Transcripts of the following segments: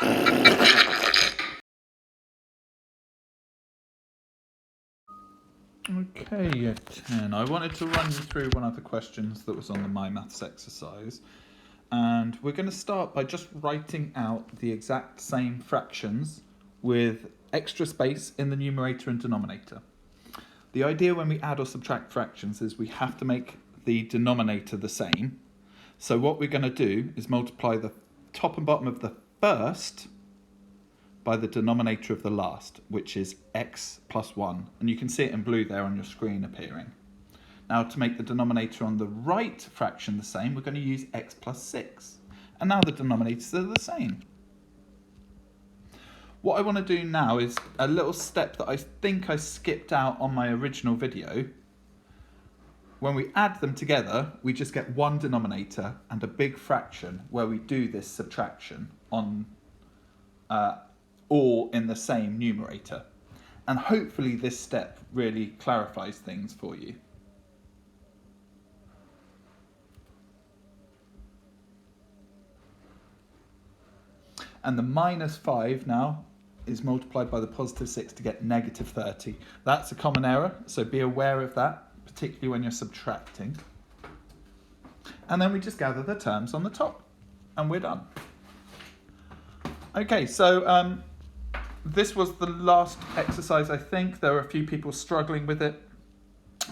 Okay, year 10. I wanted to run you through one of the questions that was on the My Maths exercise. And we're going to start by just writing out the exact same fractions with extra space in the numerator and denominator. The idea when we add or subtract fractions is we have to make the denominator the same. So what we're going to do is multiply the top and bottom of the first by the denominator of the last, which is x plus 1. And you can see it in blue there on your screen appearing. Now to make the denominator on the right fraction the same, we're going to use x plus 6. And now the denominators are the same. What I want to do now is a little step that I think I skipped out on my original video. When we add them together, we just get one denominator and a big fraction where we do this subtraction on all in the same numerator. And hopefully this step really clarifies things for you. And the minus 5 now is multiplied by the positive 6 to get negative 30. That's a common error, so be aware of that, particularly when you're subtracting. And then we just gather the terms on the top, and we're done. Okay, so this was the last exercise, I think. There were a few people struggling with it.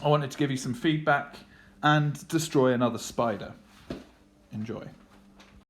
I wanted to give you some feedback and destroy another spider. Enjoy.